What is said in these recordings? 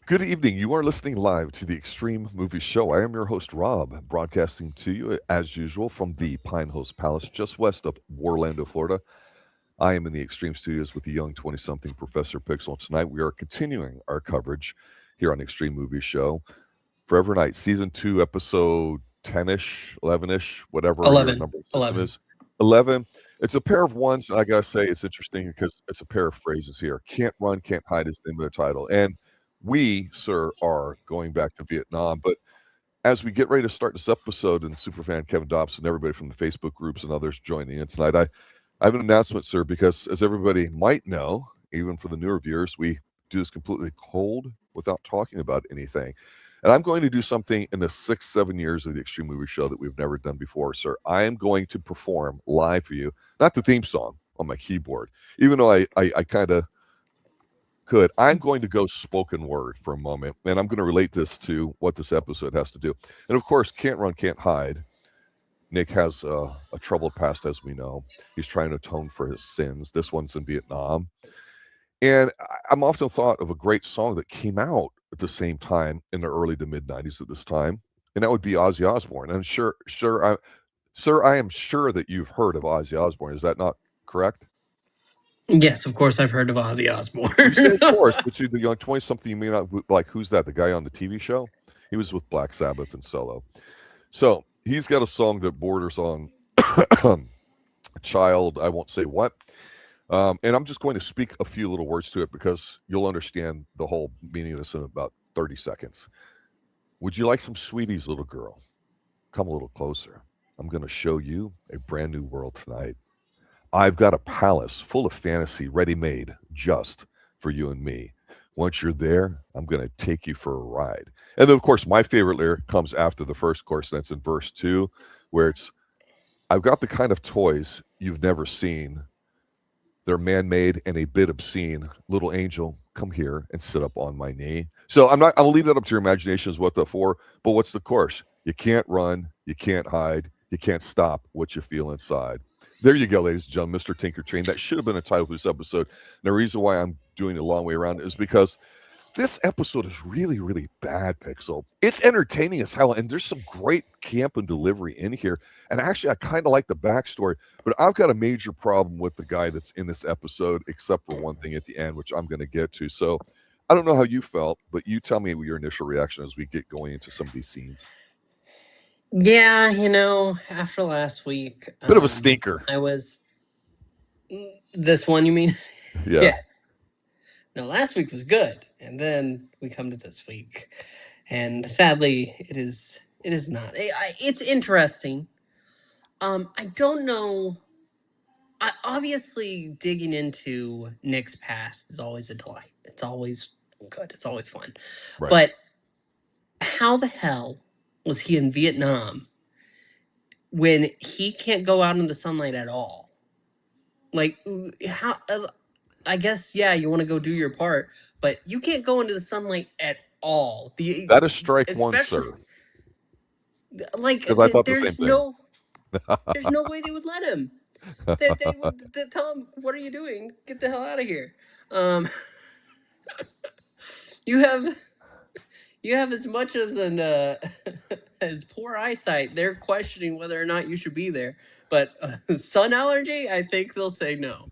Good evening. You are listening live to the Extreme Movie Show. I am your host, Rob, broadcasting to you as usual from the Pinehurst Palace, just west of Orlando, Florida. I am in the Extreme Studios with the young 20 something Professor Pixel. Tonight, we are continuing our coverage here on the Extreme Movie Show. Forever Night, Season 2, Episode 10 ish, 11 ish, whatever your 11. number system 11. is. 11. It's a pair of ones, and I gotta say, it's interesting because it's a pair of phrases here. Can't run, can't hide is the name of the title. And we, sir, are going back to Vietnam. But as we get ready to start this episode, and superfan Kevin Dobson, everybody from the Facebook groups and others joining in tonight, I have an announcement, sir, because as everybody might know, even for the newer viewers, we do this completely cold without talking about anything. And I'm going to do something in the 6, 7 years of the Extreme Movie Show that we've never done before, sir. I am going to perform live for you, not the theme song on my keyboard, even though I kind of could. I'm going to go spoken word for a moment, and I'm going to relate this to what this episode has to do. And of course, Can't Run, Can't Hide. Nick has a troubled past, as we know. He's trying to atone for his sins. This one's in Vietnam. And I'm often thought of a great song that came out at the same time in the early to mid 90s at this time, and that would be Ozzy Osbourne. And sir, I am sure that you've heard of Ozzy Osbourne. Is that not correct? Yes, of course I've heard of Ozzy You say, Osbourne. of course, but you, the young 20 something, you may not like. Who's that? The guy on the TV show? He was with Black Sabbath and solo. So he's got a song that borders on child, I won't say what. And I'm just going to speak a few little words to it because you'll understand the whole meaning of this in about 30 seconds. Would you like some sweeties, little girl? Come a little closer. I'm going to show you a brand new world tonight. I've got a palace full of fantasy ready made just for you and me. Once you're there, I'm going to take you for a ride. And then, of course, my favorite lyric comes after the first chorus, and that's in verse 2, where it's, I've got the kind of toys you've never seen. They're man made and a bit obscene. Little angel, come here and sit up on my knee. So I'll leave that up to your imagination as what the for, but what's the chorus? You can't run, you can't hide, you can't stop what you feel inside. There you go, ladies and gentlemen, Mr. Tinker Train. That should have been a title for this episode. And the reason why I'm doing it a long way around is because this episode is really, really bad, Pixel. It's entertaining as hell, and there's some great camp and delivery in here. And actually, I kind of like the backstory, but I've got a major problem with the guy that's in this episode, except for one thing at the end, which I'm going to get to. So I don't know how you felt, but you tell me your initial reaction as we get going into some of these scenes. Yeah, after last week, Bit of a stinker. I was this one. You mean? Yeah. Yeah. No, last week was good, and then we come to this week, and sadly, it is. It is not. It's interesting. I don't know. Obviously, digging into Nick's past is always a delight. It's always good. It's always fun. Right. But how the hell was he in Vietnam when he can't go out in the sunlight at all? Like, how? I guess, yeah, you want to go do your part, but you can't go into the sunlight at all. That is strike one, Especially, sir. like, Because I thought the same thing. there's no way they would let him. They would tell him, "What are you doing? Get the hell out of here." Um, you have you have as much as an as poor eyesight. They're questioning whether or not you should be there. But sun allergy, I think they'll say no.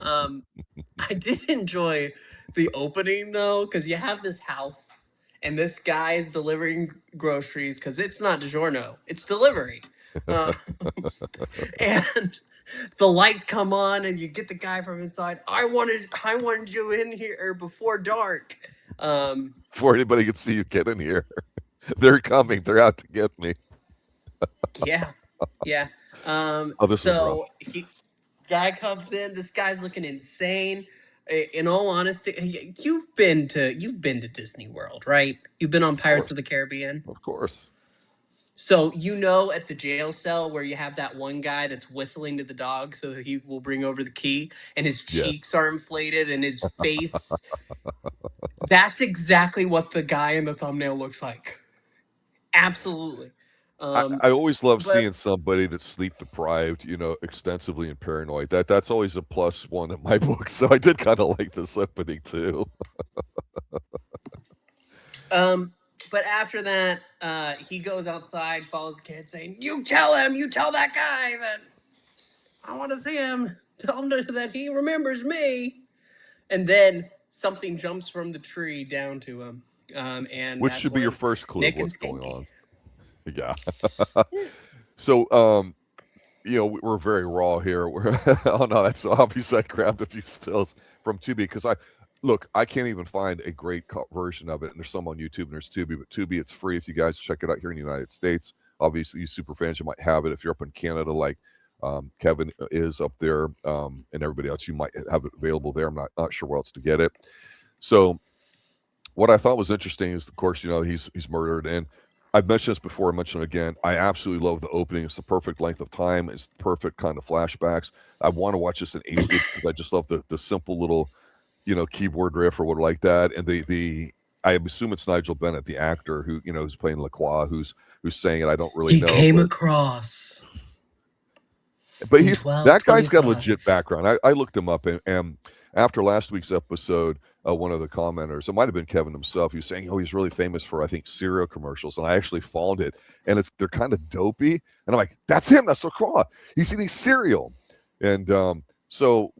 I did enjoy the opening though, because you have this house and this guy is delivering groceries because it's not DiGiorno, it's delivery. Uh, and the lights come on and you get the guy from inside. I wanted you in here before dark. Before anybody can see you get in here, they're coming. They're out to get me. Yeah, yeah. Oh, this was rough. Guy comes in. This guy's looking insane. In all honesty, you've been to Disney World, right? You've been on Of Pirates course. of the Caribbean. Of course. So at the jail cell where you have that one guy that's whistling to the dog so that he will bring over the key, and his Yes. cheeks are inflated and his face. That's exactly what the guy in the thumbnail looks like. Absolutely. I always love But seeing somebody that's sleep deprived, extensively and paranoid. That's always a plus one in my book. So I did kind of like this opening too. But after that, he goes outside, follows the kid, saying, "You tell that guy that I want to see him. Tell him that he remembers me." And then something jumps from the tree down to him, and Which that's should be your when first clue of Nick and what's going Skanky. on. Yeah. So, we're very raw here. Oh no, that's obvious. I grabbed a few stills from Tubi because I can't even find a great version of it. And there's some on YouTube and there's Tubi, but Tubi, it's free if you guys check it out here in the United States. Obviously, you super fans, you might have it. If you're up in Canada, like Kevin is up there, and everybody else, you might have it available there. I'm not sure where else to get it. So, what I thought was interesting is, of course, he's murdered, and I've mentioned this before. I mention it again. I absolutely love the opening. It's the perfect length of time. It's the perfect kind of flashbacks. I want to watch this in HD because I just love the simple little, keyboard riff or what like that. And the I assume it's Nigel Bennett, the actor who's playing LaCroix, who's saying it. I don't really know. He came across. But that guy's got a legit background. I looked him up, and after last week's episode, one of the commenters, it might have been Kevin himself, he was saying, he's really famous for, I think, cereal commercials. And I actually found it, and they're kind of dopey. And I'm like, that's him. That's LaCroix. He's eating cereal. And so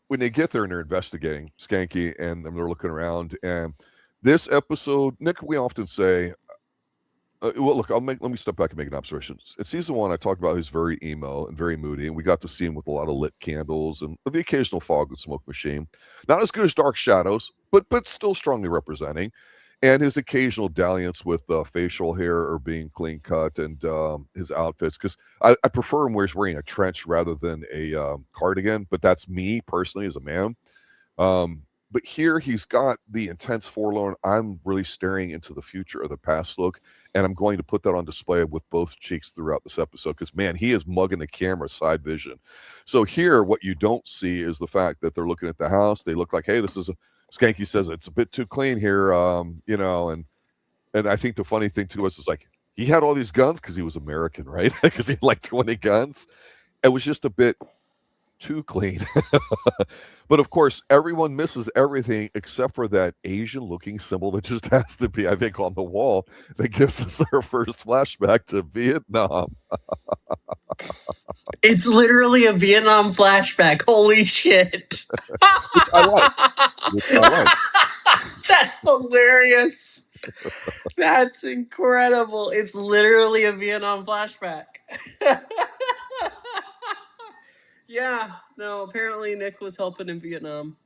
when they get there and they're investigating Schanke, and they're looking around, and this episode, Nick, we often say, look, let me step back and make an observation. In season 1, I talked about he's very emo and very moody, and we got to see him with a lot of lit candles and the occasional fog and smoke machine. Not as good as Dark Shadows, but still strongly representing. And his occasional dalliance with facial hair or being clean cut, and his outfits, because I prefer him where he's wearing a trench rather than a cardigan, but that's me personally as a man. But here he's got the intense forlorn, I'm really staring into the future or the past look, and I'm going to put that on display with both cheeks throughout this episode because, man, he is mugging the camera side vision. So here, what you don't see is the fact that they're looking at the house. They look like, hey, Schanke says it's a bit too clean here, and I think the funny thing to us is like, he had all these guns because he was American, right? Because he had like 20 guns. It was just a bit too clean. But of course, everyone misses everything except for that Asian looking symbol that just has to be, I think, on the wall that gives us our first flashback to Vietnam. It's literally a Vietnam flashback. Holy shit. Which I like. That's hilarious. That's incredible. It's literally a Vietnam flashback. Yeah, no, apparently Nick was helping in Vietnam.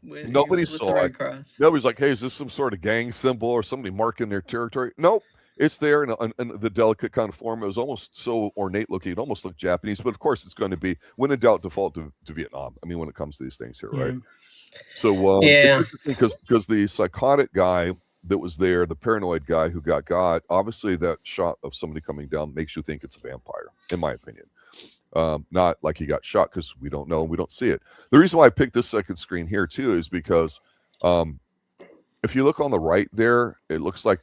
Nobody saw it. Nobody's like, hey, is this some sort of gang symbol or somebody marking their territory? Nope. It's there in the delicate kind of form. It was almost so ornate looking. It almost looked Japanese. But of course, it's going to be, when in doubt, default to Vietnam. I mean, when it comes to these things here, right? So it's interesting because the psychotic guy that was there, the paranoid guy who got, obviously that shot of somebody coming down makes you think it's a vampire, in my opinion. Not like he got shot, because we don't know and we don't see it. The reason why I picked this second screen here too is because if you look on the right there, it looks like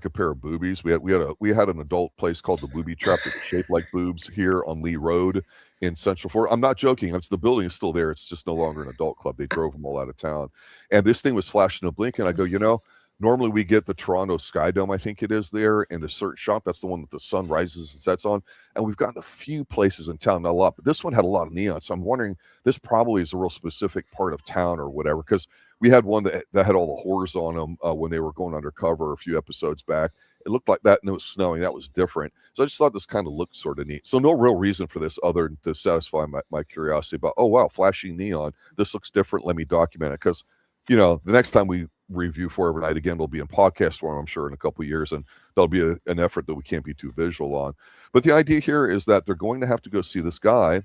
a pair of boobies. We had an adult place called the Booby Trap that's shaped like boobs here on Lee Road in Central Florida. I'm not joking. The building is still there. It's just no longer an adult club. They drove them all out of town, and this thing was flashing a blink, and I go, normally we get the Toronto Sky Dome, I think it is there, in a certain shot. That's the one that the sun rises and sets on. And we've gotten a few places in town, not a lot, but this one had a lot of neon. So I'm wondering, this probably is a real specific part of town or whatever, because we had one that had all the horrors on them when they were going undercover a few episodes back. It looked like that, and it was snowing. That was different. So I just thought this kind of looked sort of neat. So no real reason for this other than to satisfy my curiosity about, oh, wow, flashing neon. This looks different. Let me document it. Because, the next time we review Forever Night again, will be in podcast form, I'm sure, in a couple of years, and there'll be an effort that we can't be too visual on. But the idea here is that they're going to have to go see this guy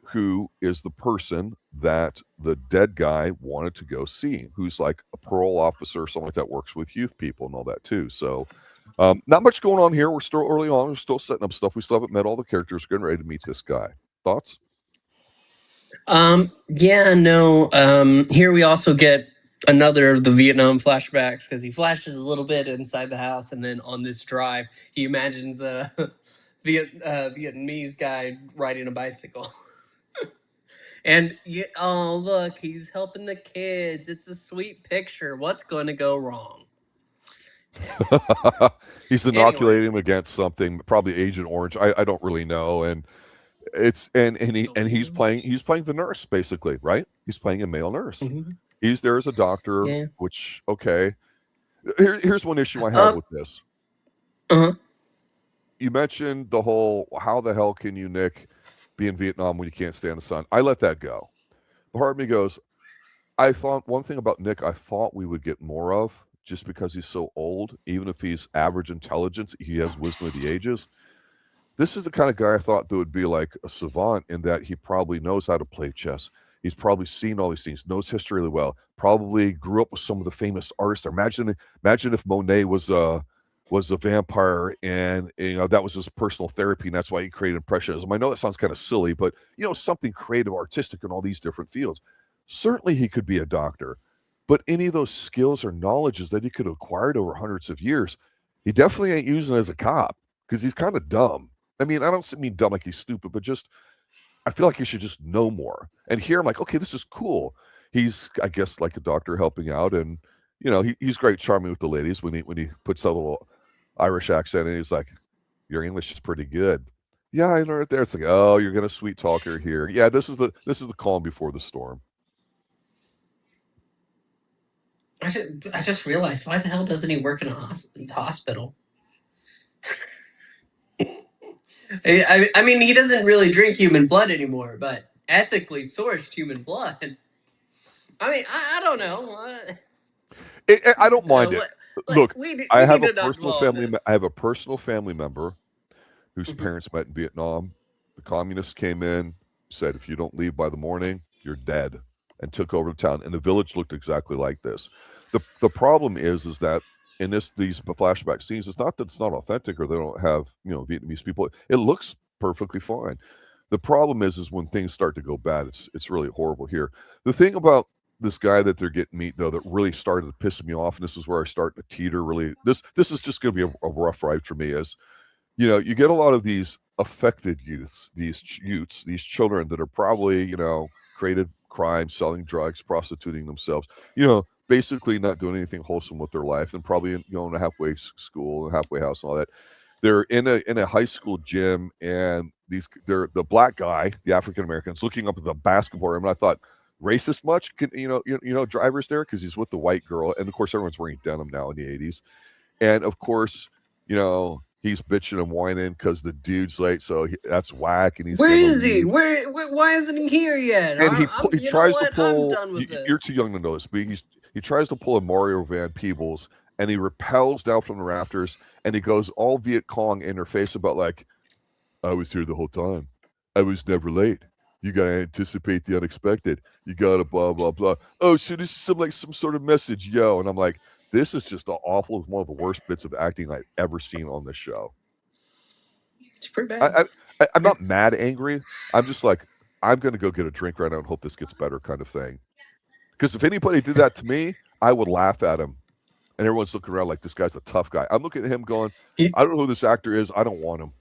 who is the person that the dead guy wanted to go see, who's like a parole officer or something like that, works with youth people and all that too. So not much going on here. We're still early on. We're still setting up stuff. We still haven't met all the characters. We're getting ready to meet this guy. Thoughts? Here we also get another of the Vietnam flashbacks, because he flashes a little bit inside the house, and then on this drive, he imagines a Vietnamese guy riding a bicycle. And look, he's helping the kids. It's a sweet picture. What's going to go wrong? He's inoculating him against something, probably Agent Orange. I don't really know, and it's and he's playing the nurse basically, right? He's playing a male nurse. Mm-hmm. He's there as a doctor, Yeah. which okay. Here's one issue I have with this. Uh-huh. You mentioned the whole how the hell can you, Nick, be in Vietnam when you can't stand the sun? I let that go. Part of me goes, I thought one thing about Nick I thought we would get more of just because he's so old, even if he's average intelligence, he has wisdom of the ages. This is the kind of guy I thought that would be like a savant in that he probably knows how to play chess. He's probably seen all these things, knows history really well, probably grew up with some of the famous artists. Imagine if Monet was a vampire and that was his personal therapy and that's why he created impressionism. I know that sounds kind of silly, but something creative, artistic in all these different fields. Certainly he could be a doctor, but any of those skills or knowledges that he could have acquired over hundreds of years, he definitely ain't using as a cop because he's kind of dumb. I mean, I don't mean dumb like he's stupid, but just I feel like he should just know more. And here I'm like, okay, this is cool. He's, I guess, like a doctor helping out, and he's great, charming with the ladies when he puts that little Irish accent, and he's like, "Your English is pretty good." Yeah, I learned it there. It's like, oh, you're gonna sweet talk her here. Yeah, this is the calm before the storm. I just realized, why the hell doesn't he work in a hospital? I mean, he doesn't really drink human blood anymore, but ethically sourced human blood. I mean, I don't know. I don't mind it. Look, I have a personal family. I have a personal family member whose parents met in Vietnam. The communists came in, said, "If you don't leave by the morning, you're dead," and took over the town. And the village looked exactly like this. The problem is that in these flashback scenes, it's not that it's not authentic or they don't have Vietnamese people. It looks perfectly fine. The problem is when things start to go bad, it's really horrible here. The thing about this guy that they're getting meet though that really started to piss me off, and this is where I start to teeter. Really, this is just going to be a rough ride for me. Is you get a lot of these affected youths, these children that are probably created crime, selling drugs, prostituting themselves. Basically not doing anything wholesome with their life, and probably in a halfway school, a halfway house, and all that. They're in a high school gym, and they're the black guy, the African Americans, looking up at the basketball rim, and I thought, racist much? Drivers there because he's with the white girl, and of course everyone's wearing denim now in the 80s, and of course he's bitching and whining because the dude's late, so that's whack. And where is he? Why isn't he here yet? And he tries to pull. I'm done with this. You're too young to know this, but he tries to pull a Mario Van Peebles, and he rappels down from the rafters, and he goes all Viet Cong in her face about like, "I was here the whole time. I was never late. You gotta anticipate the unexpected. You gotta blah blah blah. Oh, so this is some sort of message, yo." And I'm like, this is just awful. One of the worst bits of acting I've ever seen on this show. It's pretty bad. I'm not mad, angry. I'm just like, I'm gonna go get a drink right now and hope this gets better, kind of thing. Because if anybody did that to me, I would laugh at him. And everyone's looking around like this guy's a tough guy. I'm looking at him going, I don't know who this actor is. I don't want him.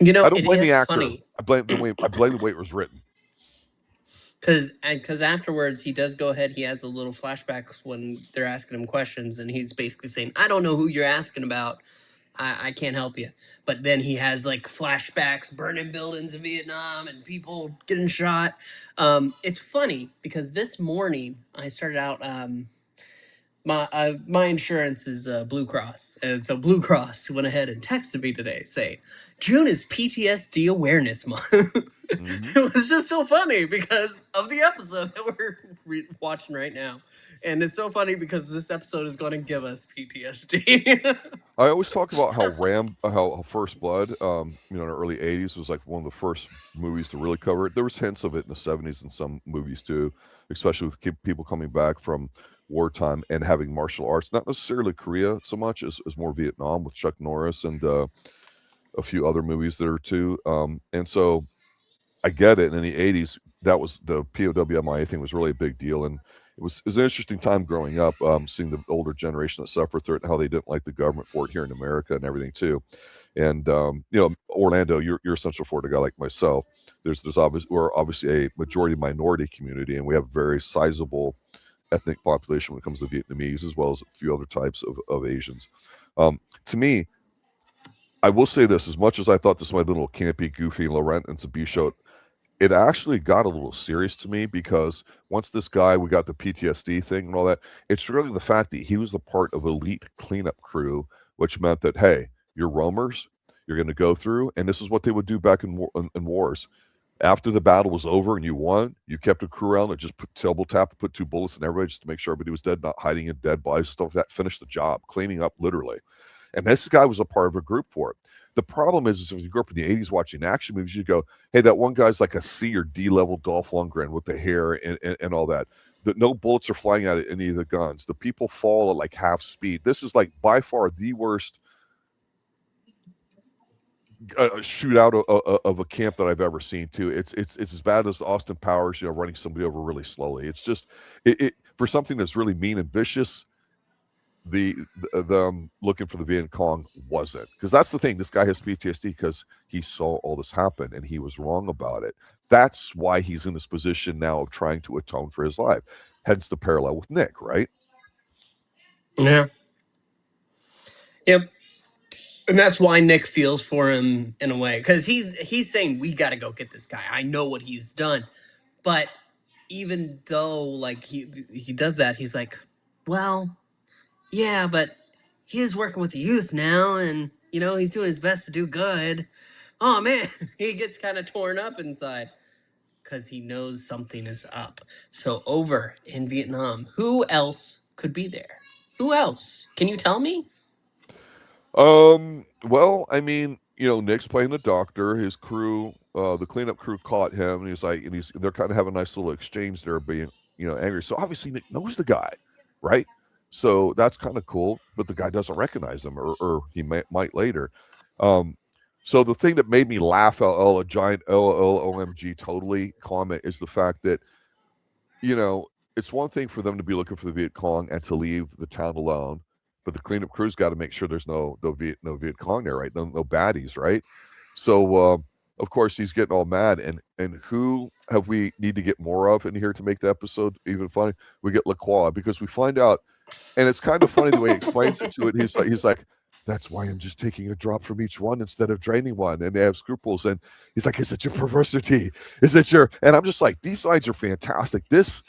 I don't blame the actor. Funny. I blame the way it was written. Because afterwards he does go ahead. He has a little flashbacks when they're asking him questions, and he's basically saying, "I don't know who you're asking about. I can't help you." But then he has like flashbacks, burning buildings in Vietnam and people getting shot. It's funny because this morning I started out. My insurance is Blue Cross, and so Blue Cross went ahead and texted me today saying June is PTSD Awareness Month. Mm-hmm. It was just so funny because of the episode that we're watching right now, and it's so funny because this episode is going to give us PTSD. I always talk about how First Blood, in the early '80s was like one of the first movies to really cover it. There was hints of it in the '70s in some movies too, especially with people coming back from wartime and having martial arts, not necessarily Korea so much as more Vietnam with Chuck Norris and a few other movies there too. And so I get it. And in the 80s, that was the POWMIA thing was really a big deal. And it was an interesting time growing up, seeing the older generation that suffered through it and how they didn't like the government for it here in America and everything too. And, Orlando, you're essential for it, a guy like myself. We're obviously a majority minority community, and we have a very sizable ethnic population when it comes to Vietnamese, as well as a few other types of Asians. To me, I will say this: as much as I thought this might have been a little campy, goofy, Laurent and Sabine show, it actually got a little serious to me because once this guy, we got the PTSD thing and all that, it's really the fact that he was the part of elite cleanup crew, which meant that, hey, you're roamers, you're going to go through, and this is what they would do back in wars. After the battle was over and you won, you kept a crew around and just put table tap, put 2 bullets in everybody just to make sure everybody was dead, not hiding in dead bodies, stuff like that. Finished the job, cleaning up literally. And this guy was a part of a group for it. The problem is if you grew up in the 80s watching action movies, you go, hey, that one guy's like a C or D level Dolph Lundgren with the hair and all that. No bullets are flying out of any of the guns. The people fall at like half speed. This is like by far the worst shootout of a camp that I've ever seen too. It's as bad as Austin Powers, running somebody over really slowly. It's just it for something that's really mean and vicious. The looking for the Viet Cong wasn't, because that's the thing. This guy has PTSD because he saw all this happen and he was wrong about it. That's why he's in this position now of trying to atone for his life. Hence the parallel with Nick, right? Yeah. Yep. And that's why Nick feels for him in a way, because he's saying, we got to go get this guy. I know what he's done. But even though like he does that, he's like, well, yeah, but he is working with the youth now, and he's doing his best to do good. Oh man, he gets kind of torn up inside because he knows something is up. So over in Vietnam, who else could be there? Who else? Can you tell me? Well, I mean, Nick's playing the doctor. His crew, the cleanup crew, caught him, and he's like, they're kind of having a nice little exchange there, being angry. So obviously Nick knows the guy, right? So that's kind of cool, but the guy doesn't recognize him, or he might later. So the thing that made me laugh, a giant OMG totally comment, is the fact that it's one thing for them to be looking for the Viet Cong and to leave the town alone, but the cleanup crew's got to make sure there's no Viet Cong there, right? No baddies, right? So of course he's getting all mad, and who have we need to get more of in here to make the episode even funny? We get LaCroix, because we find out, and it's kind of funny the way he explains it to it. He's like, that's why I'm just taking a drop from each one instead of draining one. And they have scruples. And he's like, is it your perversity? Is it your? And I'm just like, these lines are fantastic. This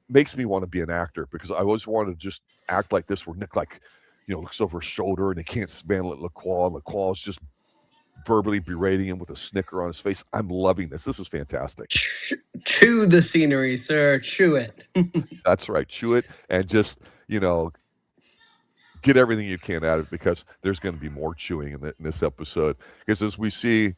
makes me want to be an actor, because I always wanted to just act like this, where Nick looks over his shoulder and he can't stand LaCroix. And LaCroix is just verbally berating him with a snicker on his face. I'm loving this. This is fantastic. Chew the scenery, sir. Chew it. That's right. Chew it and just, get everything you can out of it, because there's going to be more chewing in this episode. Because as we see,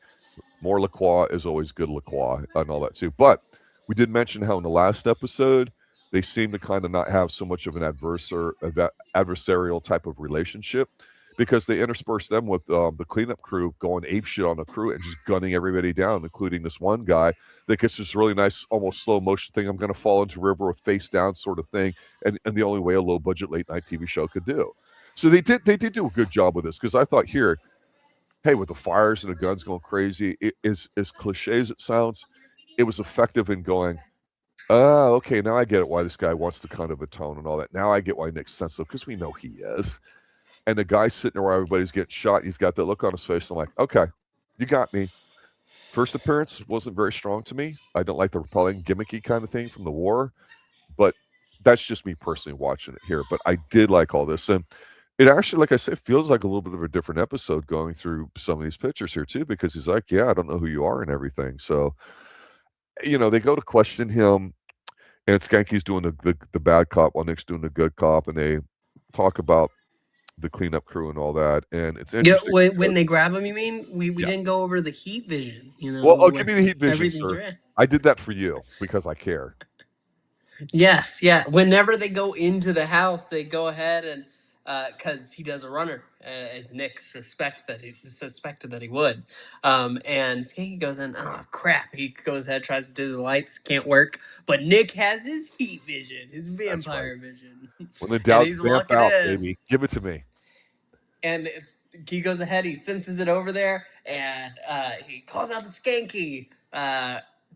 more LaCroix is always good LaCroix and all that too. But we did mention how in the last episode, they seem to kind of not have so much of an adversarial type of relationship, because they intersperse them with the cleanup crew going apeshit on the crew and just gunning everybody down, including this one guy that gets this really nice, almost slow motion thing. I'm going to fall into river with face down sort of thing. And the only way a low budget late night TV show could do. So they did do a good job with this, because I thought here, hey, with the fires and the guns going crazy, it is as cliche as it sounds, it was effective in going, oh, okay, now I get it why this guy wants to kind of atone and all that. Now I get why Nick's sensitive, because we know he is. And the guy's sitting there where everybody's getting shot. He's got that look on his face. I'm like, okay, you got me. First appearance wasn't very strong to me. I don't like the repelling, gimmicky kind of thing from the war. But that's just me personally watching it here. But I did like all this. And it actually, like I said, feels like a little bit of a different episode going through some of these pictures here too, because he's like, yeah, I don't know who you are and everything. So, they go to question him, and Schanke's doing the bad cop while Nick's doing the good cop, and they talk about the cleanup crew and all that. And it's interesting. Yeah, when they grab him, you mean? We Yeah. didn't go over the heat vision, Well, I'll give me the heat vision, everything's sir. red. I did that for you because I care. Yes, yeah. Whenever they go into the house, they go ahead and because he does a runner, as Nick suspected that he would. And Skanky goes in. Oh crap! He goes ahead, tries to do the lights, can't work. But Nick has his heat vision, his vampire vision. When in doubt, he's vamp looking out, in. baby. Give it to me. And he goes ahead, he senses it over there, and he calls out to Skanky.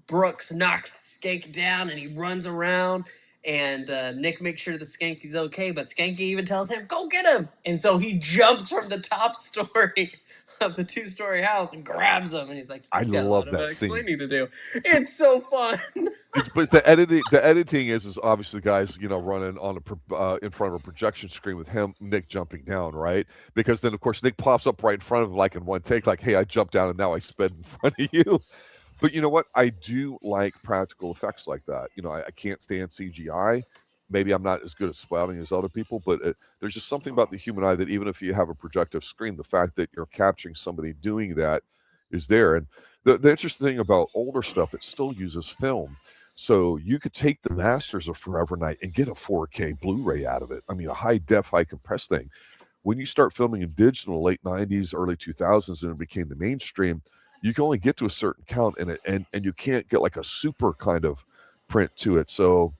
Brooks knocks Skanky down, and he runs around, And Nick makes sure the Skanky's okay, but Skanky even tells him, "Go get him!" And so he jumps from the top story of the 2-story house and grabs him, and he's like, I "You've got a lot love of that scene. explaining to do." It's so fun. But the editing is obviously guys, running on in front of a projection screen with Nick jumping down, right? Because then of course Nick pops up right in front of him like in one take, like, "Hey, I jumped down and now I sped in front of you." But you know what? I do like practical effects like that. I can't stand CGI. Maybe I'm not as good at spouting as other people, but there's just something about the human eye that even if you have a projective screen, the fact that you're capturing somebody doing that is there. And the interesting thing about older stuff, it still uses film. So you could take the masters of Forever Night and get a 4K Blu-ray out of it. I mean, a high def, high compressed thing. When you start filming in digital, late 90s, early 2000s, and it became the mainstream, you can only get to a certain count in it, and you can't get like a super kind of print to it. So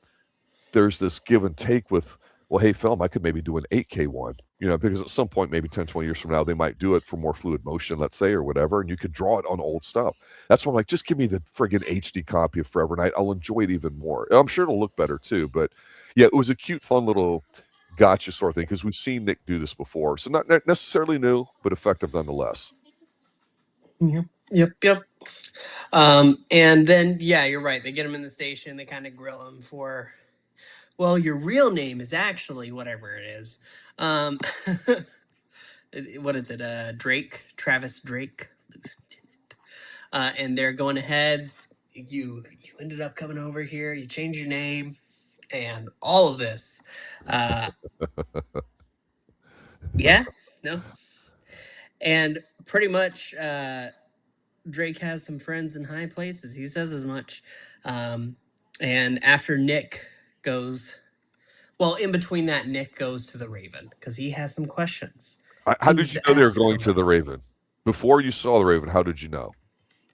there's this give and take with, well, hey, film, I could maybe do an 8K one, because at some point, maybe 10, 20 years from now, they might do it for more fluid motion, let's say, or whatever, and you could draw it on old stuff. That's why I'm like, just give me the friggin' HD copy of Forever Night. I'll enjoy it even more. I'm sure it'll look better too, but yeah, it was a cute, fun little gotcha sort of thing, because we've seen Nick do this before. So not necessarily new, but effective nonetheless. Yep. And then, yeah, you're right. They get him in the station. They kind of grill him for, well, your real name is actually whatever it is. What is it? Drake, Travis Drake. And they're going ahead. You ended up coming over here. You changed your name, and all of this. Yeah, no. And pretty much, Drake has some friends in high places. He says as much. And after Nick goes, well, in between that, Nick goes to the Raven because he has some questions. How did you know they were going to the Raven? Before you saw the Raven, how did you know?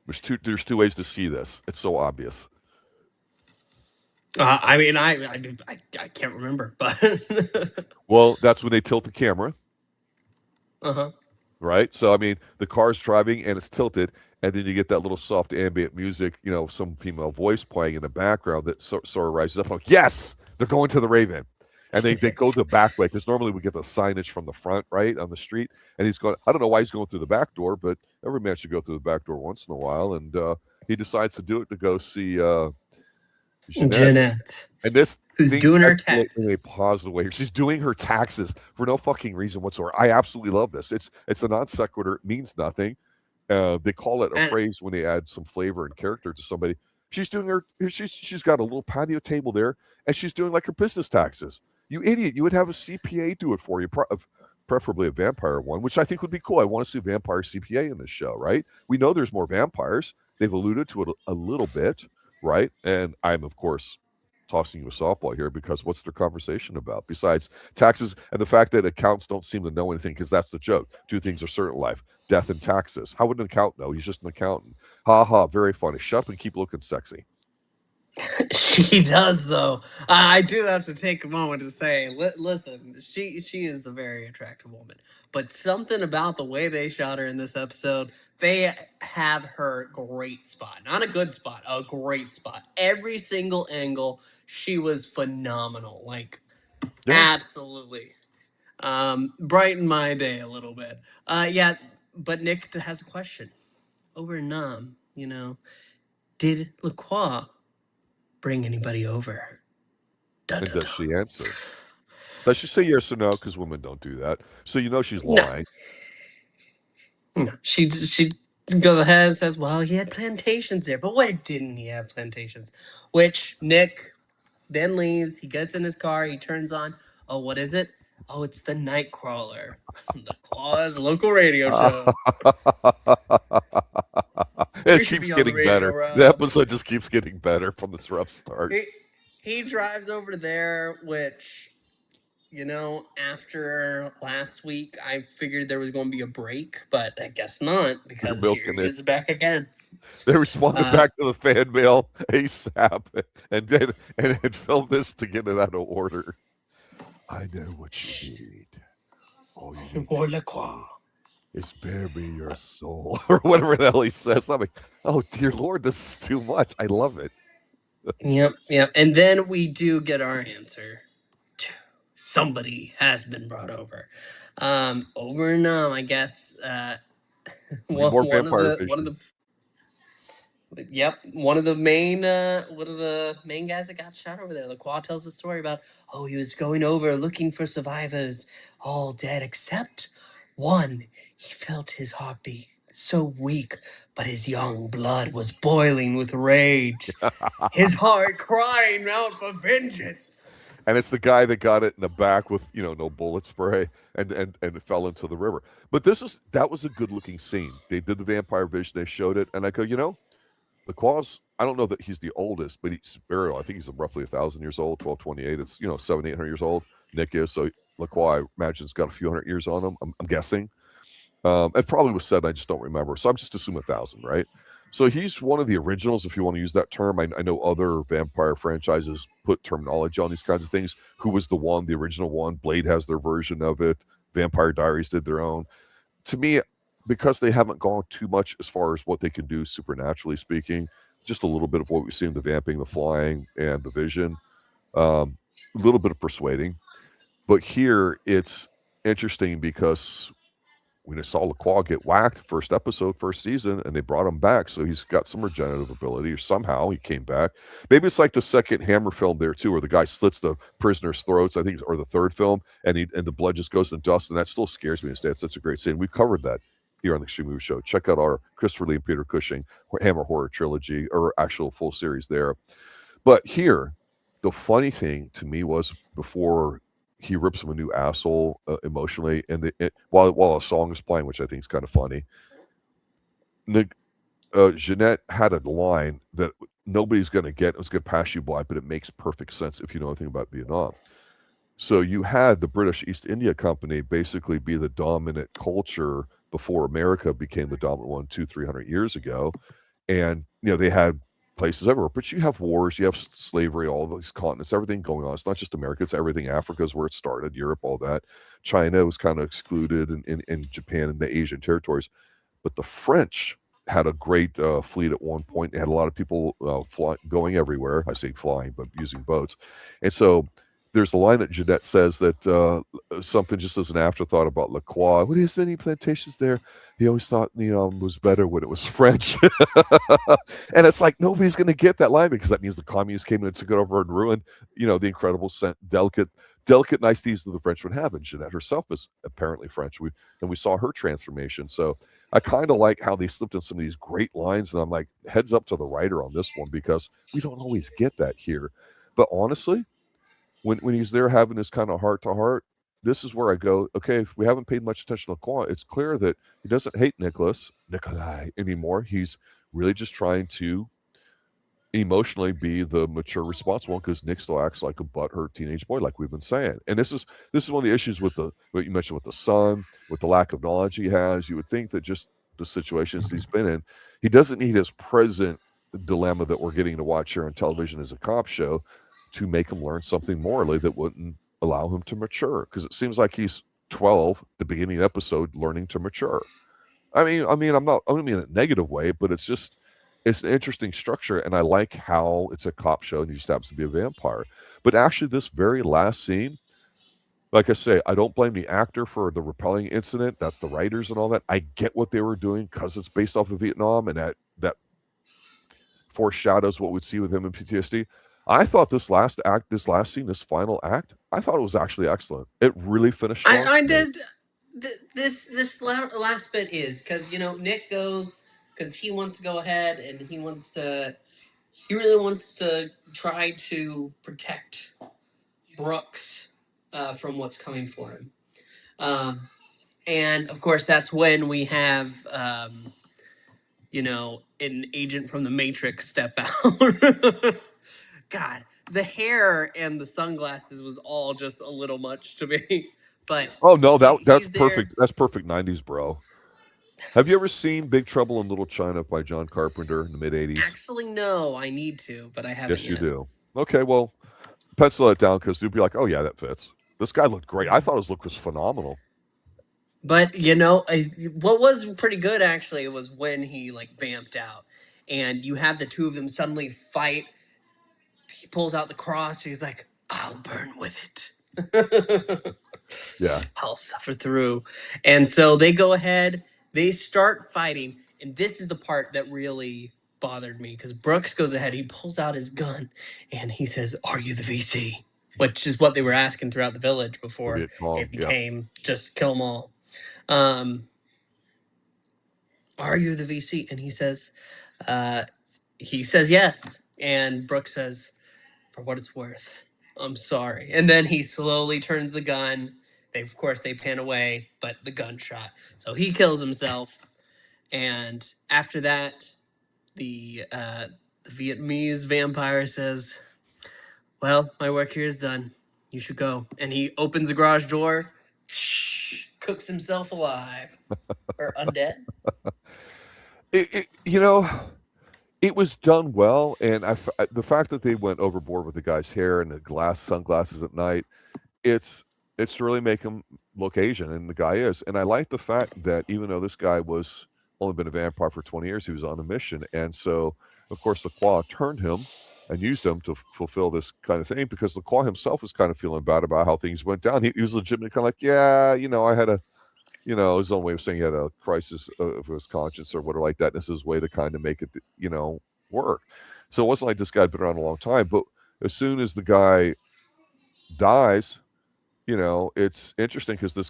There's two ways to see this. It's so obvious. I mean, I can't remember, but well, that's when they tilt the camera. Uh-huh. Right? So, I mean, the car's driving and it's tilted, and then you get that little soft ambient music, some female voice playing in the background that sort of rises up. Like, yes, they're going to the Raven. And they go the back way, because normally we get the signage from the front, right, on the street. And he's going, I don't know why he's going through the back door, but every man should go through the back door once in a while. And he decides to do it to go see Janette. And this who's doing her taxes in a positive way. She's doing her taxes for no fucking reason whatsoever. I absolutely love this. It's a non sequitur. It means nothing. They call it a phrase when they add some flavor and character to somebody. She's doing she's got a little patio table there, and she's doing like her business taxes. You idiot! You would have a CPA do it for you, preferably a vampire one, which I think would be cool. I want to see a vampire CPA in this show, right? We know there's more vampires. They've alluded to it a little bit, right? And I'm, of course, tossing you a softball here, because what's their conversation about besides taxes and the fact that accountants don't seem to know anything, because that's the joke. Two things are certain in life: death and taxes. How would an accountant know? He's just an accountant. Ha ha, very funny. Shut up and keep looking sexy. She does, though. I do have to take a moment to say, listen, she is a very attractive woman, but something about the way they shot her in this episode, they have her great spot. Not a good spot, a great spot. Every single angle, she was phenomenal. Like, absolutely. Brightened my day a little bit. Yeah, but Nick has a question. Over in Nam, did LaCroix bring anybody over? And does she answer? Does she say yes or no? Because women don't do that. So she's lying. No. She goes ahead and says, well, he had plantations there. But why didn't he have plantations? Which Nick then leaves. He gets in his car. He turns on. Oh, what is it? Oh, it's the Nightcrawler. The Claw's local radio show. It keeps getting better. The episode just keeps getting better from this rough start. He drives over there, which, after last week, I figured there was going to be a break, but I guess not, because here he is back again. They responded back to the fan mail ASAP and filmed this to get it out of order. I know what you need. All you need is spare me your soul, or whatever the hell he says. I'm like, oh dear Lord, this is too much. I love it. Yep. And then we do get our answer. Somebody has been brought over. Over and I guess We need more one of vampire the vision. Yep, one of the main guys that got shot over there. LaCroix tells the story about, oh, he was going over looking for survivors, all dead except one. He felt his heartbeat so weak, but his young blood was boiling with rage. His heart crying out for vengeance. And it's the guy that got it in the back with, no bullet spray and it fell into the river. But that was a good looking scene. They did the vampire vision, they showed it, and I go, LaCroix, I don't know that he's the oldest, but he's burial. I think he's roughly 1,000 years old, 1228. It's, 700, 800 years old. Nick is. So LaCroix, I imagine, has got a few hundred years on him. I'm guessing. It probably was said, I just don't remember. So I'm just assuming 1,000, right? So he's one of the originals, if you want to use that term. I know other vampire franchises put terminology on these kinds of things. Who was the original one? Blade has their version of it. Vampire Diaries did their own. To me, because they haven't gone too much as far as what they can do supernaturally speaking, just a little bit of what we've seen, the vamping, the flying, and the vision, a little bit of persuading. But here it's interesting because we just saw LaCroix get whacked first episode, first season, and they brought him back. So he's got some regenerative ability, or somehow he came back. Maybe it's like the second Hammer film there too, where the guy slits the prisoners' throats, I think, or the third film, and the blood just goes in dust, and that still scares me. Instead, it's such a great scene. We've covered that here on the Extreme Movie Show. Check out our Christopher Lee and Peter Cushing Hammer horror trilogy, or actual full series there. But here, the funny thing to me was before he rips him a new asshole emotionally, and while a song is playing, which I think is kind of funny. Janette had a line that nobody's going to get. It's going to pass you by, but it makes perfect sense if you know anything about Vietnam. So you had the British East India Company basically be the dominant culture before America became the dominant one 200-300 years ago, and they had places everywhere. But you have wars, you have slavery, all these continents, everything going on. It's not just America, it's everything. Africa is where it started, Europe, all that. China was kind of excluded in Japan and the Asian territories. But the French had a great fleet at one point. They had a lot of people going everywhere. I say flying, but using boats. And so there's a line that Janette says that something just as an afterthought about LaCroix. Well, there's many plantations there. He always thought was better when it was French. And it's like nobody's going to get that line because that means the communists came in and took it over and ruined the incredible delicate niceties that the French would have. And Janette herself is apparently French. We saw her transformation. So I kind of like how they slipped in some of these great lines, and I'm like, heads up to the writer on this one because we don't always get that here. But honestly, when he's there having this kind of heart to heart, this is where I go, okay, if we haven't paid much attention to LaCroix, it's clear that he doesn't hate Nikolai anymore. He's really just trying to emotionally be the mature, responsible one because Nick still acts like a butthurt teenage boy, like we've been saying. And this is one of the issues with what you mentioned with the son, with the lack of knowledge he has. You would think that just the situations he's been in, he doesn't need his present dilemma that we're getting to watch here on television as a cop show to make him learn something morally that wouldn't allow him to mature. Because it seems like he's 12, the beginning of the episode, learning to mature. I mean, I don't mean in a negative way, but it's an interesting structure, and I like how it's a cop show and he just happens to be a vampire. But actually, this very last scene, like I say, I don't blame the actor for the repelling incident. That's the writers and all that. I get what they were doing because it's based off of Vietnam, and that foreshadows what we'd see with him in PTSD. I thought this last scene, this final act, I thought it was actually excellent. It really finished strong. I did. This last bit is because Nick goes because he wants to go ahead and he really wants to try to protect Brooks from what's coming for him. And of course, that's when we have an agent from the Matrix step out. God, the hair and the sunglasses was all just a little much to me. But oh no, that's he's perfect. There. That's perfect 90s, bro. Have you ever seen Big Trouble in Little China by John Carpenter in the mid 80s? Actually, no, I need to, but I haven't Yes, yet. you do. Okay, well, pencil it down because you'll be like, oh yeah, that fits. This guy looked great. I thought his look was phenomenal. But what was pretty good actually was when he vamped out, and you have the two of them suddenly fight. he pulls out the cross. He's like, I'll burn with it. Yeah. I'll suffer through. And so they go ahead, they start fighting. And this is the part that really bothered me because Brooks goes ahead, he pulls out his gun and he says, "Are you the VC?" Which is what they were asking throughout the village before it became just kill them all. Are you the VC? And he says yes. And Brooks says, "For what it's worth, I'm sorry." And then he slowly turns the gun. Of course, they pan away, but the gunshot. So he kills himself. And after that, the Vietnamese vampire says, "Well, my work here is done. You should go." And he opens the garage door, cooks himself alive. Or undead. It was done well, and the fact that they went overboard with the guy's hair and the sunglasses at night, it's to really make him look Asian, and the guy is. And I like the fact that even though this guy was only been a vampire for 20 years, he was on a mission, and so of course LaCroix turned him and used him to fulfill this kind of thing because LaCroix himself was kind of feeling bad about how things went down. He was legitimately kind of like, yeah, I had a his own way of saying he had a crisis of his conscience or whatever like that. And this is his way to kind of make it, work. So it wasn't like this guy had been around a long time. But as soon as the guy dies, it's interesting because this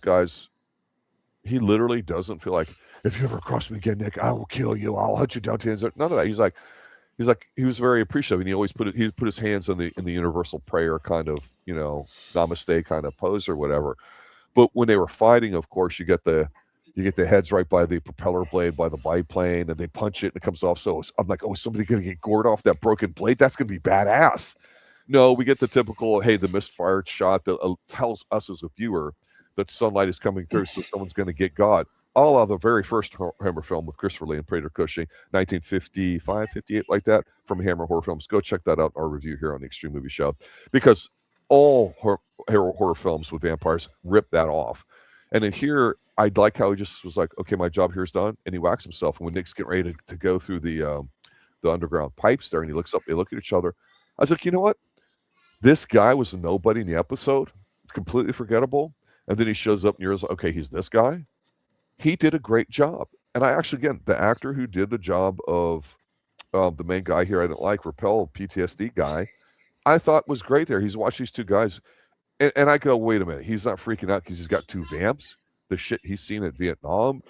he literally doesn't feel like, if you ever cross me again, Nick, I will kill you. I'll hunt you down to the end. None of that. He was very appreciative, and he always put his hands in the universal prayer kind of, namaste kind of pose or whatever. But when they were fighting, of course, you get the heads right by the propeller blade by the biplane, and they punch it and it comes off. So I'm like, oh, is somebody going to get gored off that broken blade? That's going to be badass. No, we get the typical, hey, the misfired shot that tells us as a viewer that sunlight is coming through, so someone's going to get God. All of the very first Hammer film with Christopher Lee and Prater Cushing, 1955, 58, like that, from Hammer Horror Films. Go check that out in our review here on the Extreme Movie Show, because all horror films with vampires rip that off. And in here, I like how he just was like, okay, my job here is done, and he whacks himself. And when Nick's getting ready to go through the underground pipes there, and he looks up, they look at each other. I was like, you know what? This guy was a nobody in the episode, completely forgettable. And then he shows up and you're like, okay, he's this guy. He did a great job. And I actually, again, the actor who did the job of the main guy here, I didn't like, Rappel, PTSD guy, I thought was great there. He's watched these two guys, and I go, wait a minute, he's not freaking out because he's got two vamps. The shit he's seen at Vietnam.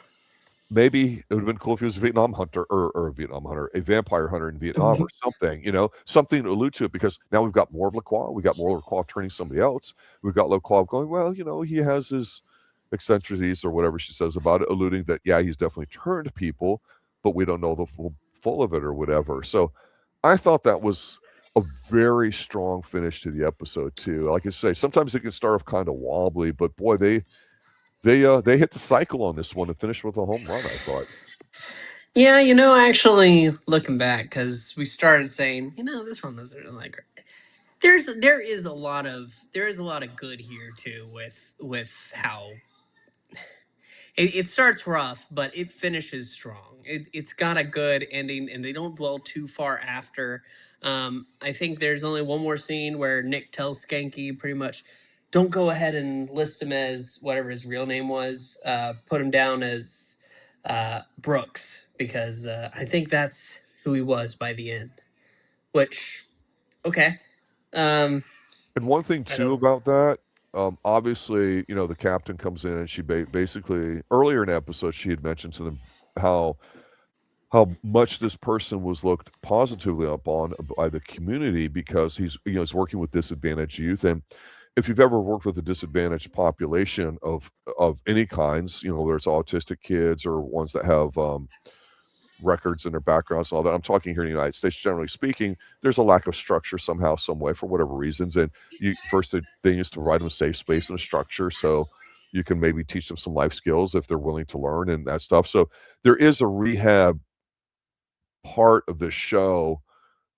Maybe it would have been cool if he was a Vietnam hunter or a vampire hunter in Vietnam or something, something to allude to it, because now we've got more of LaCroix. We got more of LaCroix turning somebody else. We've got LaCroix going, well, he has his eccentricities or whatever she says about it, alluding that, yeah, he's definitely turned people, but we don't know the full of it or whatever. So I thought that was a very strong finish to the episode too. Like I say, sometimes it can start off kind of wobbly, but boy, they hit the cycle on this one and finished with a home run, I thought. Yeah, actually looking back, because we started saying, this one wasn't really like great. There is a lot of good here too with how it starts rough, but it finishes strong. It's got a good ending, and they don't dwell too far after. I think there's only one more scene where Nick tells Schanke pretty much, don't go ahead and list him as whatever his real name was. Put him down as Brooks, because I think that's who he was by the end. Which, okay. And one thing too about that, obviously, the captain comes in and she basically, earlier in the episode, she had mentioned to them how much this person was looked positively upon by the community because he's working with disadvantaged youth. And if you've ever worked with a disadvantaged population of any kinds, whether it's autistic kids or ones that have records in their backgrounds and all that, I'm talking here in the United States, generally speaking, there's a lack of structure somehow, some way, for whatever reasons. And first they used to provide them a safe space and a structure so you can maybe teach them some life skills if they're willing to learn and that stuff. So there is a rehab part of the show,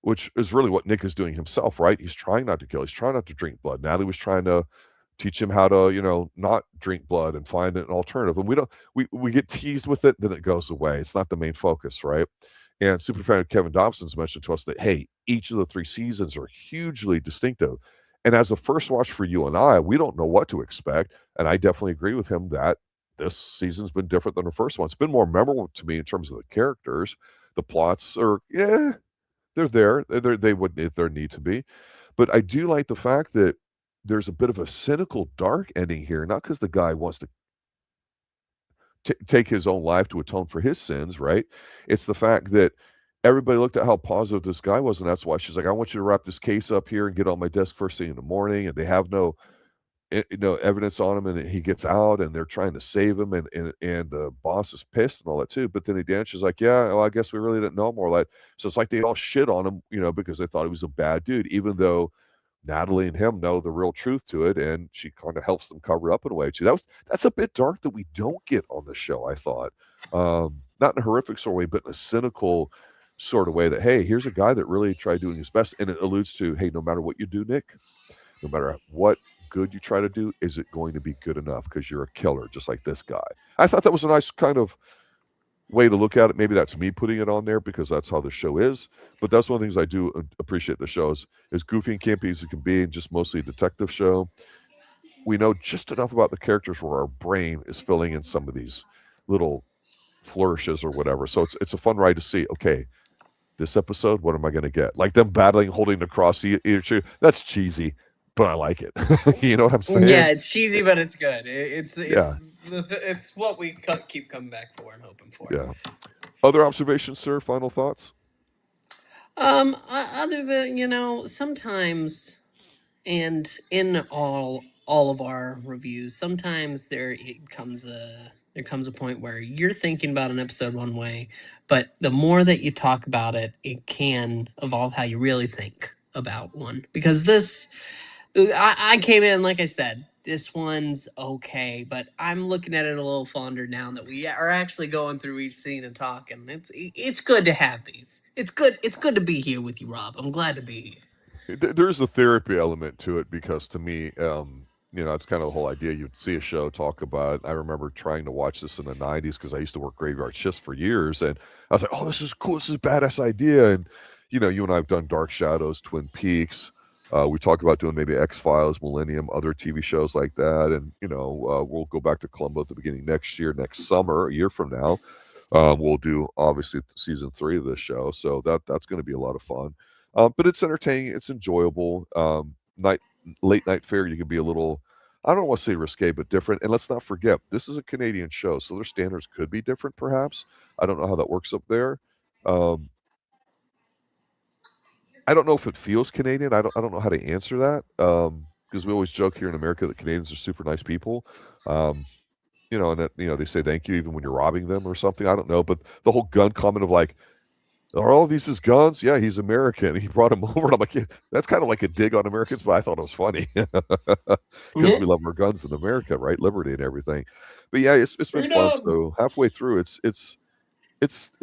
which is really what Nick is doing himself, right? He's trying not to kill. He's trying not to drink blood. Natalie was trying to teach him how to, not drink blood and find an alternative. And we get teased with it, then it goes away. It's not the main focus, right? And superfan Kevin Dobson's mentioned to us that, hey, each of the 3 seasons are hugely distinctive. And as a first watch for you and I, we don't know what to expect. And I definitely agree with him that this season's been different than the first one. It's been more memorable to me in terms of the characters. The plots are, they're there. They would if there need to be. But I do like the fact that there's a bit of a cynical, dark ending here, not because the guy wants to take his own life to atone for his sins, right? It's the fact that everybody looked at how positive this guy was, and that's why she's like, I want you to wrap this case up here and get on my desk first thing in the morning. And they have no evidence on him, and he gets out, and they're trying to save him, and the boss is pissed and all that too. But then she's like, yeah, well, I guess we really didn't know more. Like, so it's like they all shit on him, because they thought he was a bad dude, even though Natalie and him know the real truth to it, and she kind of helps them cover up in a way too. That's a bit dark that we don't get on the show, I thought. Not in a horrific sort of way, but in a cynical sort of way that, hey, here's a guy that really tried doing his best. And it alludes to, hey, no matter what you do, Nick, no matter what good you try to do, is it going to be good enough? Because you're a killer, just like this guy. I thought that was a nice kind of way to look at it. Maybe that's me putting it on there because that's how the show is. But that's one of the things I do appreciate the show is as goofy and campy as it can be, and just mostly a detective show. We know just enough about the characters where our brain is filling in some of these little flourishes or whatever. So it's a fun ride to see. Okay, this episode, what am I going to get? Like them battling, holding the cross. That's cheesy, but I like it. You know what I'm saying? Yeah, it's cheesy, but it's good. It's what we keep coming back for and hoping for. Yeah. Other observations, sir? Final thoughts? Other than sometimes, and in all of our reviews, sometimes there comes a point where you're thinking about an episode one way, but the more that you talk about it, it can evolve how you really think about one. Because I came in, like I said, this one's okay, but I'm looking at it a little fonder now that we are actually going through each scene and talking. It's good to have these. It's good to be here with you, Rob. I'm glad to be here. There's a therapy element to it because to me, it's kind of the whole idea. You'd see a show, talk about it. I remember trying to watch this in the 90s because I used to work graveyard shifts for years. And I was like, oh, this is cool. This is a badass idea. And, you and I have done Dark Shadows, Twin Peaks. We talk about doing maybe X-Files, Millennium, other TV shows like that. And, we'll go back to Columbo at the beginning next summer, a year from now. We'll do, obviously, season 3 of this show. So that's going to be a lot of fun. But it's entertaining. It's enjoyable. Late night fare, you can be a little, I don't want to say risque, but different. And let's not forget, this is a Canadian show, so their standards could be different, perhaps. I don't know how that works up there. I don't know if it feels Canadian. I don't know how to answer that because we always joke here in America that Canadians are super nice people. And that they say thank you even when you're robbing them or something. I don't know, but the whole gun comment of like, are all these his guns? Yeah, he's American. He brought him over. And I'm like, yeah, that's kind of like a dig on Americans, but I thought it was funny because we love our guns in America, right? Liberty and everything. But yeah, it's been fun. So halfway through, it's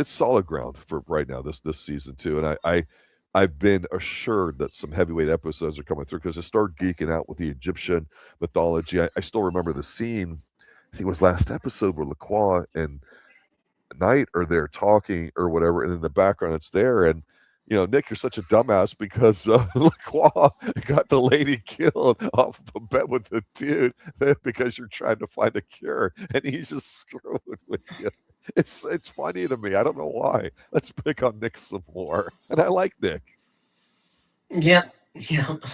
solid ground for right now. This season too, and I've been assured that some heavyweight episodes are coming through because I started geeking out with the Egyptian mythology. I still remember the scene. I think it was last episode where LaCroix and Knight are there talking or whatever, and in the background it's there. And Nick, you're such a dumbass because LaCroix got the lady killed off the bed with the dude because you're trying to find a cure, and he's just screwing with you. It's funny to me. I don't know why. Let's pick on Nick some more, and I like Nick. Yeah,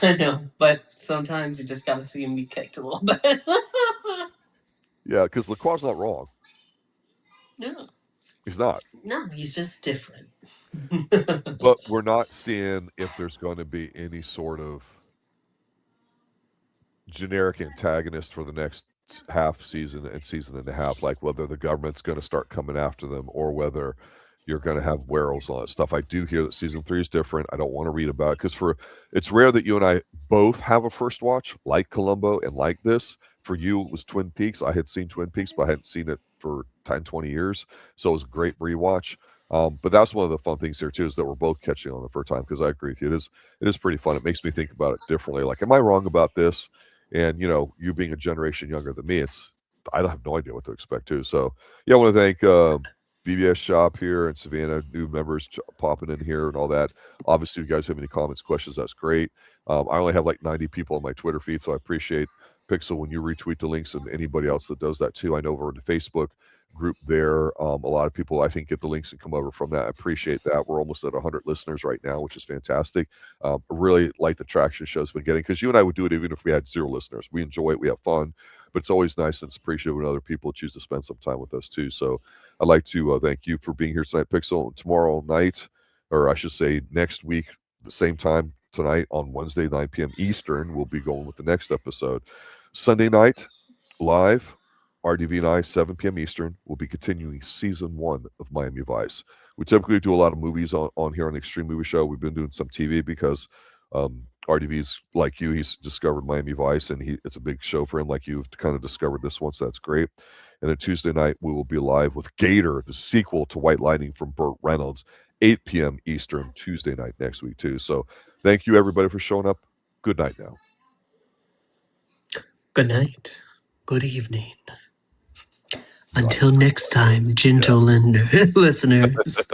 I know, but sometimes you just got to see him be kicked a little bit. Yeah, because LaCroix's not wrong. No. He's not. No, he's just different. But we're not seeing if there's going to be any sort of generic antagonist for the next half season and season and a half, like whether the government's going to start coming after them or whether you're going to have werewolves on it. Stuff. I do hear that season 3 is different. I don't want to read about it because it's rare that you and I both have a first watch like Columbo and like this. For you, it was Twin Peaks. I had seen Twin Peaks, but I hadn't seen it for 10, 20 years. So it was a great rewatch. But that's one of the fun things here too, is that we're both catching on the first time, because I agree with you. It is pretty fun. It makes me think about it differently. Like, am I wrong about this? And you being a generation younger than me, I don't have no idea what to expect too. So yeah, I want to thank BBS shop here in Savannah, new members popping in here and all that. Obviously, if you guys have any comments, questions, that's great. I only have like 90 people on my Twitter feed, so I appreciate Pixel when you retweet the links and anybody else that does that too. I know over the Facebook group there, a lot of people I think get the links and come over from that. I appreciate that. We're almost at 100 listeners right now, which is fantastic. I really like the traction show's been getting, because you and I would do it even if we had 0 listeners. We enjoy it, we have fun, but it's always nice and it's appreciated when other people choose to spend some time with us too. So I'd like to thank you for being here tonight, Pixel. Tomorrow night, or I should say next week, the same time tonight on Wednesday, 9 p.m. Eastern, we'll be going with the next episode. Sunday night, live, RDV and I, 7 p.m. Eastern, will be continuing season 1 of Miami Vice. We typically do a lot of movies on here on the Extreme Movie Show. We've been doing some TV because RDV's like you. He's discovered Miami Vice, and it's a big show for him, like you've kind of discovered this one, so that's great. And then Tuesday night, we will be live with Gator, the sequel to White Lightning from Burt Reynolds, 8 p.m. Eastern, Tuesday night next week, too. So thank you, everybody, for showing up. Good night now. Good night. Good evening. Until next time, gentle listeners.